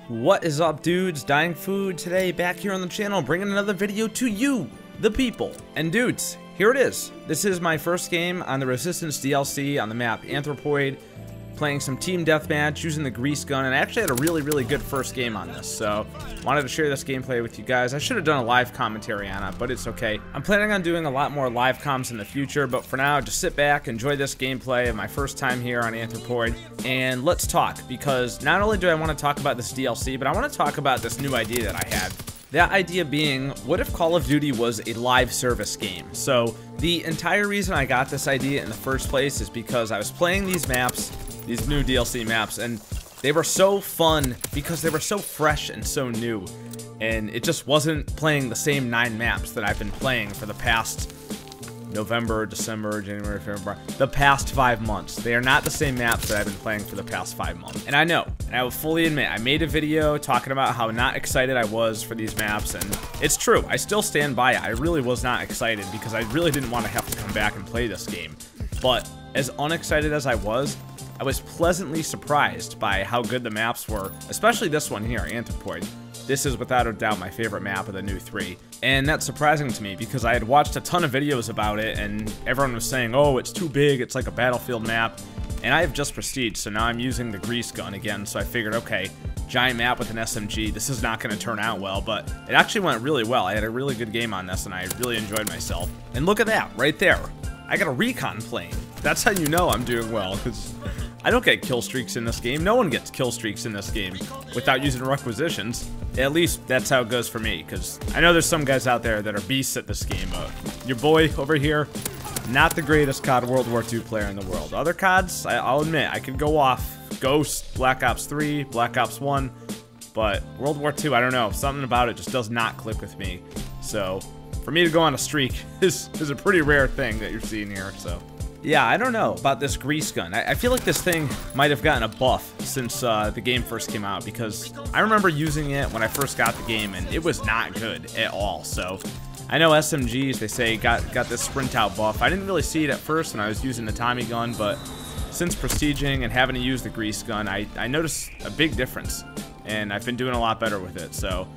What is up, dudes? Dying Food today, back here on the channel, bringing another video to you, the people. And dudes, here it is. This is my first game on the Resistance DLC on the map Anthropoid, playing some team deathmatch using the grease gun, and I actually had a really good first game on this, so wanted to share this gameplay with you guys. I should have done a live commentary on it, but it's okay. I'm planning on doing a lot more live comms in the future, but for now, just sit back, enjoy this gameplay of my first time here on Anthropoid, and let's talk, because not only do I want to talk about this DLC, but I want to talk about this new idea that I had. That idea being, what if Call of Duty was a live service game? So the entire reason I got this idea in the first place is because I was playing these maps, these new DLC maps, and they were so fun because they were so fresh and so new, and it just wasn't playing the same 9 maps that I've been playing for the past November, December, January, February, the past 5 months. They are not the same maps that I've been playing for the past 5 months. And I know, and I will fully admit, I made a video talking about how not excited I was for these maps, and it's true, I still stand by it. I really was not excited because I really didn't want to have to come back and play this game. But as unexcited as I was pleasantly surprised by how good the maps were, especially this one here, Anthropoid. This is without a doubt my favorite map of the new 3. And that's surprising to me because I had watched a ton of videos about it and everyone was saying, oh, it's too big, it's like a Battlefield map. And I have just Prestige, so now I'm using the grease gun again, so I figured, okay, giant map with an SMG, this is not going to turn out well, but it actually went really well. I had a really good game on this and I really enjoyed myself. And look at that, right there. I got a recon plane. That's how you know I'm doing well, because I don't get kill streaks in this game. No one gets kill streaks in this game without using requisitions. At least that's how it goes for me, because I know there's some guys out there that are beasts at this game. Your boy over here, not the greatest COD World War II player in the world. Other CODs, I'll admit, I could go off. Ghost, Black Ops 3, Black Ops 1, but World War II, I don't know. Something about it just does not click with me. So for me to go on a streak is a pretty rare thing that you're seeing here, so. Yeah, I don't know about this grease gun. I feel like this thing might have gotten a buff since the game first came out, because I remember using it when I first got the game and it was not good at all. So I know SMGs, they say, got this sprint out buff. I didn't really see it at first when I was using the Tommy gun, but since prestiging and having to use the grease gun, I noticed a big difference, and I've been doing a lot better with it. So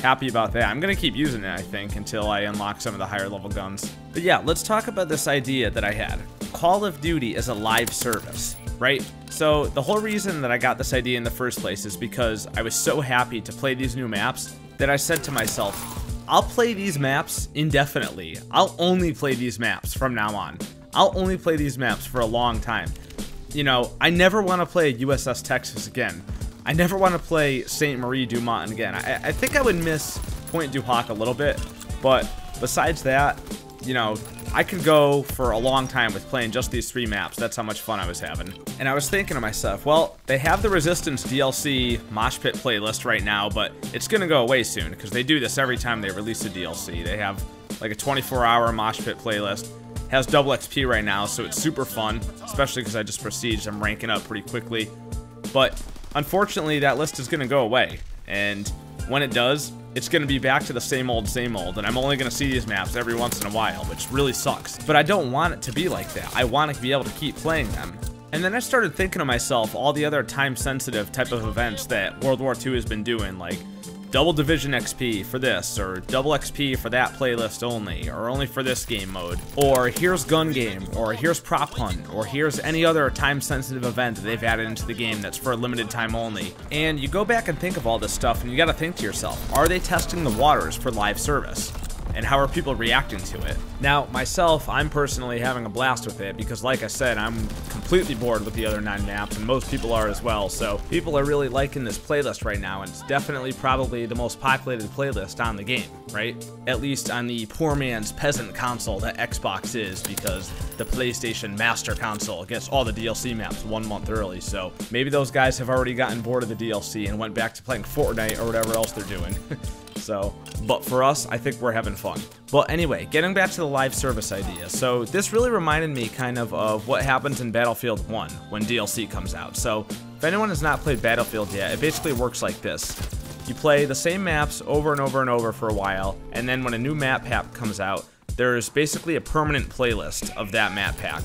happy about that. I'm gonna keep using it, I think, until I unlock some of the higher level guns. But yeah, let's talk about this idea that I had. Call of Duty is a live service, right? So the whole reason that I got this idea in the first place is because I was so happy to play these new maps that I said to myself, I'll play these maps indefinitely. I'll only play these maps from now on. I'll only play these maps for a long time. You know, I never want to play USS Texas again. I never want to play Saint Marie du Mont again. I think I would miss Point du Hoc a little bit, but besides that, you know, I could go for a long time with playing just these 3 maps. That's how much fun I was having. And I was thinking to myself, well, they have the Resistance DLC Mosh Pit playlist right now, but it's gonna go away soon because they do this every time they release a DLC. They have like a 24-hour Mosh Pit playlist. Has double XP right now, so it's super fun, especially because I just prestiged. I'm ranking up pretty quickly. But unfortunately, that list is gonna go away, and when it does, it's going to be back to the same old, and I'm only going to see these maps every once in a while, which really sucks. But I don't want it to be like that. I want to be able to keep playing them. And then I started thinking to myself all the other time-sensitive type of events that World War II has been doing, like double division XP for this, or double XP for that playlist only, or only for this game mode, or here's gun game, or here's prop hunt, or here's any other time-sensitive event that they've added into the game that's for a limited time only. And you go back and think of all this stuff, and you gotta think to yourself, are they testing the waters for live service? And how are people reacting to it? Now, myself, I'm personally having a blast with it because, like I said, I'm completely bored with the other 9 maps, and most people are as well. So people are really liking this playlist right now, and it's definitely probably the most populated playlist on the game, right? At least on the poor man's peasant console that Xbox is, because the PlayStation Master Console gets all the DLC maps 1 month early. So maybe those guys have already gotten bored of the DLC and went back to playing Fortnite or whatever else they're doing. So, but for us, I think we're having fun. Well, anyway, getting back to the live service idea. So this really reminded me kind of what happens in Battlefield 1 when DLC comes out. So if anyone has not played Battlefield yet, it basically works like this. You play the same maps over and over and over for a while, and then when a new map pack comes out, there's basically a permanent playlist of that map pack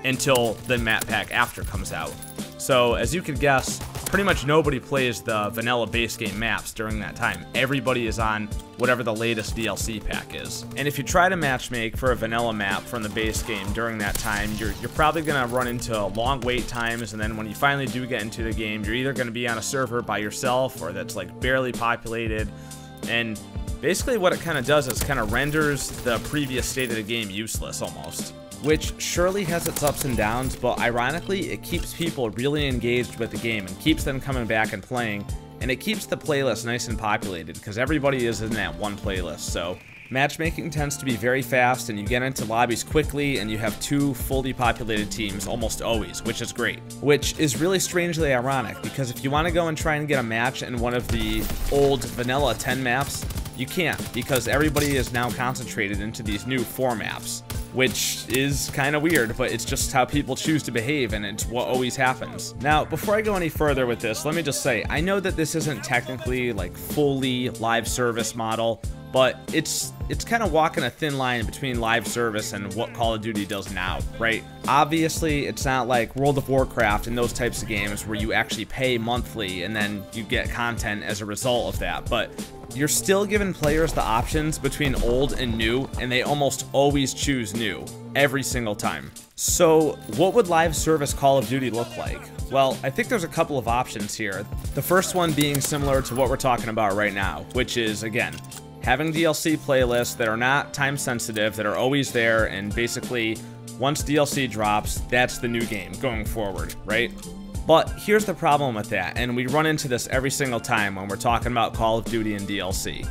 until the map pack after comes out. So as you could guess, pretty much nobody plays the vanilla base game maps during that time. Everybody is on whatever the latest DLC pack is. And if you try to matchmake for a vanilla map from the base game during that time, you're probably going to run into long wait times, and then when you finally do get into the game, you're either going to be on a server by yourself or that's like barely populated. And basically what it kind of does is kind of renders the previous state of the game useless almost. Which surely has its ups and downs, but ironically, it keeps people really engaged with the game and keeps them coming back and playing, and it keeps the playlist nice and populated because everybody is in that one playlist. So matchmaking tends to be very fast, and you get into lobbies quickly, and you have 2 fully populated teams almost always, which is great. Which is really strangely ironic, because if you want to go and try and get a match in one of the old vanilla 10 maps, you can't, because everybody is now concentrated into these new 4 maps. Which is kind of weird, but it's just how people choose to behave, and it's what always happens. Now, before I go any further with this, let me just say, I know that this isn't technically like fully live service model, but it's kind of walking a thin line between live service and what Call of Duty does now, right? Obviously, it's not like World of Warcraft and those types of games where you actually pay monthly and then you get content as a result of that, but you're still giving players the options between old and new, and they almost always choose new, every single time. So, what would live service Call of Duty look like? Well, I think there's a couple of options here. The first one being similar to what we're talking about right now, which is, again, having DLC playlists that are not time sensitive, that are always there, and basically, once DLC drops, that's the new game going forward, right? But here's the problem with that, and we run into this every single time when we're talking about Call of Duty and DLC.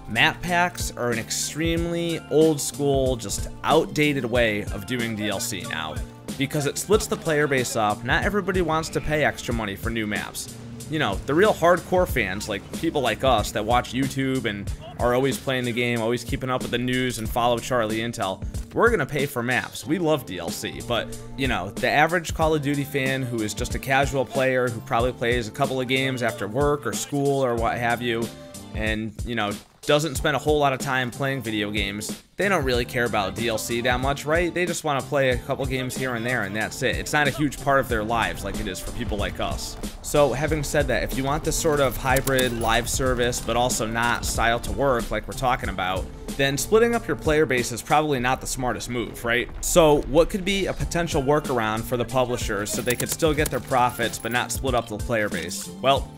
Map packs are an extremely old school, just outdated way of doing DLC now, because it splits the player base up. Not everybody wants to pay extra money for new maps. You know, the real hardcore fans, like people like us that watch YouTube and are always playing the game, always keeping up with the news and follow Charlie Intel, we're gonna pay for maps. We love DLC, but you know, the average Call of Duty fan who is just a casual player who probably plays a couple of games after work or school or what have you, and you know, doesn't spend a whole lot of time playing video games, they don't really care about DLC that much, right? They just want to play a couple games here and there, and that's it. It's not a huge part of their lives like it is for people like us. So having said that, if you want this sort of hybrid live service but also not style to work like we're talking about, then splitting up your player base is probably not the smartest move, right? So what could be a potential workaround for the publishers so they could still get their profits but not split up the player base? Well,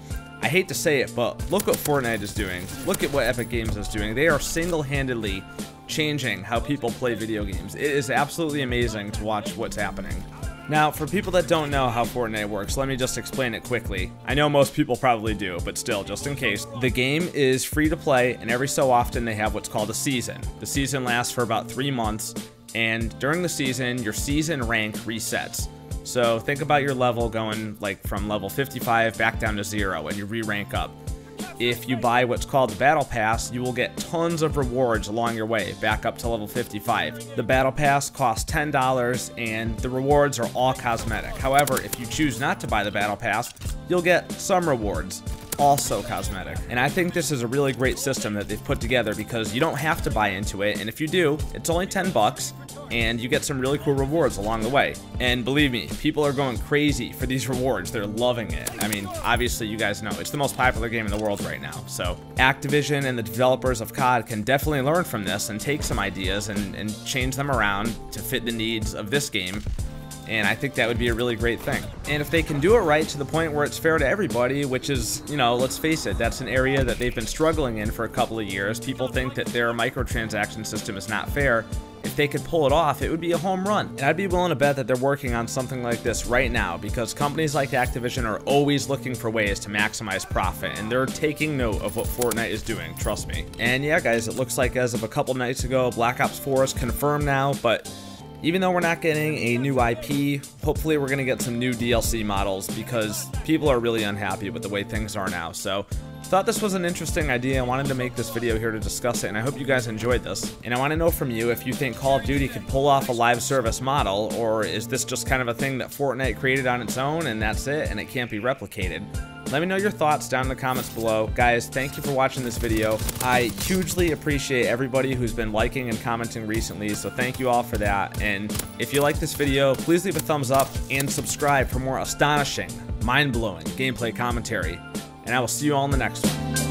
I hate to say it, but look what Fortnite is doing. Look at what Epic Games is doing. They are single-handedly changing how people play video games. It is absolutely amazing to watch what's happening. Now, for people that don't know how Fortnite works, let me just explain it quickly. I know most people probably do, but still, just in case. The game is free to play, and every so often they have what's called a season. The season lasts for about 3 months, and during the season, your season rank resets. So think about your level going like from level 55 back down to 0, and you re-rank up. If you buy what's called the Battle Pass, you will get tons of rewards along your way, back up to level 55. The Battle Pass costs $10, and the rewards are all cosmetic. However, if you choose not to buy the Battle Pass, you'll get some rewards, also cosmetic. And I think this is a really great system that they've put together because you don't have to buy into it, and if you do, it's only 10 bucks, and you get some really cool rewards along the way. And believe me, people are going crazy for these rewards. They're loving it. I mean, obviously you guys know, it's the most popular game in the world right now. So Activision and the developers of COD can definitely learn from this and take some ideas and change them around to fit the needs of this game. And I think that would be a really great thing. And if they can do it right to the point where it's fair to everybody, which is, you know, let's face it, that's an area that they've been struggling in for a couple of years. People think that their microtransaction system is not fair. If they could pull it off, it would be a home run. And I'd be willing to bet that they're working on something like this right now, because companies like Activision are always looking for ways to maximize profit, and they're taking note of what Fortnite is doing, trust me. And yeah, guys, it looks like as of a couple nights ago, Black Ops 4 is confirmed now, but even though we're not getting a new IP, hopefully we're going to get some new DLC models, because people are really unhappy with the way things are now. So thought this was an interesting idea. I wanted to make this video here to discuss it, and I hope you guys enjoyed this. And I want to know from you if you think Call of Duty could pull off a live service model, or is this just kind of a thing that Fortnite created on its own and that's it and it can't be replicated? Let me know your thoughts down in the comments below. Guys, thank you for watching this video. I hugely appreciate everybody who's been liking and commenting recently, so thank you all for that. And if you like this video, please leave a thumbs up and subscribe for more astonishing mind-blowing gameplay commentary. And I will see you all in the next one.